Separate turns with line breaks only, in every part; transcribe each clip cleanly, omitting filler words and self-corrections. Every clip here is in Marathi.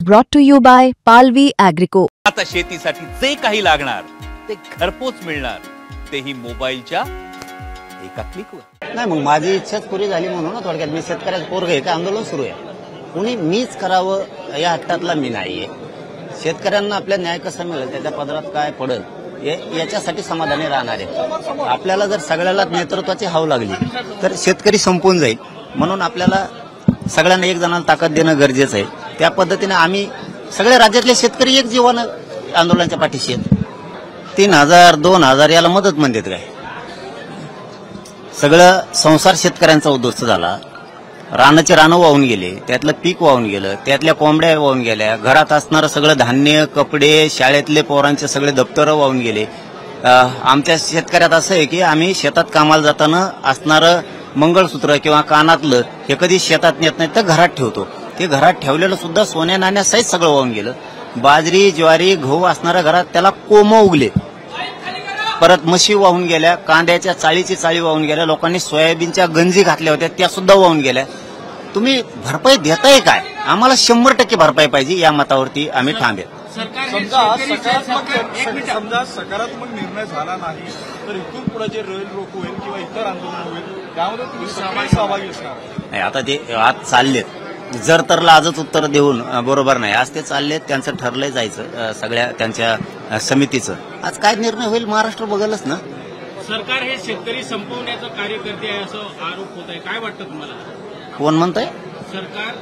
Brought to you by Palvi Agrico.
आता शेतीसाठी जे काही लागणार ते घरपोच मिळणार, तेही मोबाईलच्या एका क्लिकवर.
नाही, मग माझी इच्छाच पुरी झाली म्हणून थोडक्यात मी शेतकऱ्याचं पोरग आहे, आंदोलन सुरू आहे. कुणी मीच करावं या हट्टातला मी नाहीये. शेतकऱ्यांना आपल्या न्याय कसा मिळेल, त्याच्या पदरात काय पडेल याच्यासाठी समाधानी राहणार आहे. आपल्याला जर सगळ्याला नेतृत्वाची हाव लागली तर शेतकरी संपून जाईल. म्हणून आपल्याला सगळ्यांना एक जणांना ताकद देणं गरजेचं आहे. त्या पद्धतीने आम्ही सगळ्या राज्यातले शेतकरी एक जीवानं आंदोलनाच्या पाठीशी आहेत. 3,000 2,000 याला मदत म्हणतात काय? सगळं संसार शेतकऱ्यांचा उद्ध्वस्त झाला. रानाचे रानं वाहून गेले, त्यातलं पीक वाहून गेलं, त्यातल्या कोंबड्या वाहून गेल्या, घरात असणारं सगळं धान्य, कपडे, शाळेतले पोरांचे सगळे दप्तरं वाहून गेले. आमच्या शेतकऱ्यात असं आहे की आम्ही शेतात कामाला जाताना असणारं मंगळसूत्र किंवा कानातलं हे कधी शेतात नेत नाही तर घरात ठेवतो. ते घरात ठेवलेलं सुद्धा सोन्या नाण्यासहित सगळं वाहून गेलं. बाजरी, ज्वारी, गहू असणाऱ्या घरात त्याला कोंब उगले. परत म्हशी वाहून गेल्या, कांद्याच्या चाळीची चाळी वाहून गेल्या, लोकांनी सोयाबीनच्या गंजी घातल्या होत्या त्या सुद्धा वाहून गेल्या. तुम्ही भरपाई देताय काय? आम्हाला 100% भरपाई पाहिजे, या मतावरती आम्ही ठाम आहे.
समजा सकारात्मक निर्णय झाला नाही तर इथून पुढे जे रेल रोको होईल किंवा इतर आंदोलन होईल त्यामध्ये तुम्ही सहभागी असणार
नाही. आता ते आज चाललेत, जर तरला आजच उत्तर देऊन बरोबर नाही. आज ते चाललेत, त्यांचं ठरलंय जायचं सगळ्या त्यांच्या समितीचं. आज काय निर्णय होईल महाराष्ट्र बघलच ना.
सरकार हे शेतकरी संपवण्याचं कार्य करते आहे असं आरोप होत आहे, काय वाटतं तुम्हाला?
कोण म्हणतंय?
सरकार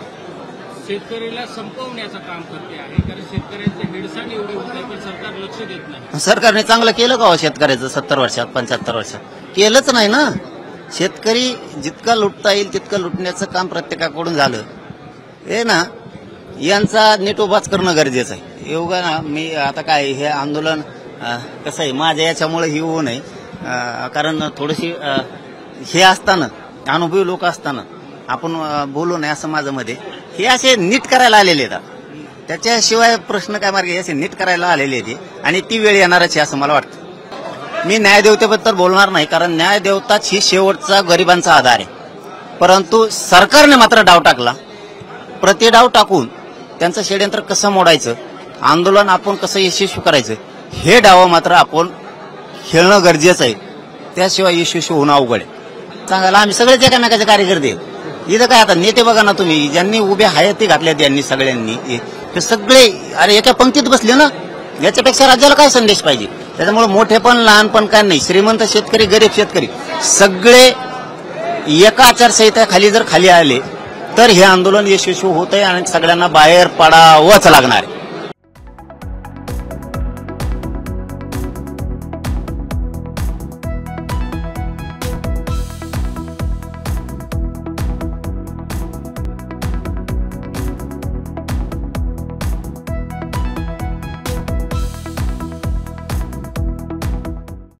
शेतकऱ्याला संपवण्याचं काम करते आहे, कारण शेतकऱ्यांचे हेडसाण एवढे होत आहे पण सरकार लक्ष देत नाही.
सरकारने चांगलं केलं का शेतकऱ्याचं? 70 वर्षात 75 वर्षात केलंच नाही ना. शेतकरी जितका लुटता येईल तितकं लुटण्याचं काम प्रत्येकाकडून झालं हे ना. यांचा नीट उभाच करणं गरजेचं आहे. एवढं ना मी आता काय हे आंदोलन कसं आहे माझ्या याच्यामुळे ही होऊ नये, कारण थोडीशी हे असताना अनुभवी लोक असताना आपण बोलू नये असं माझं मध्ये. हे असे नीट करायला आलेले आहेत, त्याच्याशिवाय प्रश्न काय मार्ग, असे नीट करायला आलेले आहेत आणि ती वेळ येणारच आहे असं मला वाटतं. मी न्यायदेवतेबद्दल बोलणार नाही, कारण न्यायदेवताच ही शेवटचा गरिबांचा आधार आहे. परंतु सरकारने मात्र डाव टाकला. प्रतिडाव टाकून त्यांचं षडयंत्र कसं मोडायचं, आंदोलन आपण कसं यशस्वी करायचं हे डाव मात्र आपण खेळणं गरजेचं आहे. त्याशिवाय यशस्वी होणं अवघड आहे. सांगायला आम्ही सगळेच एकामेकाचे कार्यकर्ते. इथं काय आता नेते बघा ना तुम्ही, ज्यांनी उभ्या हयाती घातल्यात यांनी सगळ्यांनी, ते सगळे अरे एका पंक्तीत बसले ना. याच्यापेक्षा राज्याला काय संदेश पाहिजे? त्याच्यामुळे मोठे पण लहान पण काय नाही, श्रीमंत शेतकरी, गरीब शेतकरी सगळे एका आचारसंहितेखाली जर खाली आले तर हे आंदोलन यशस्वी होत आहे आणि सगळ्यांना बाहेर पडावंच लागणार आहे.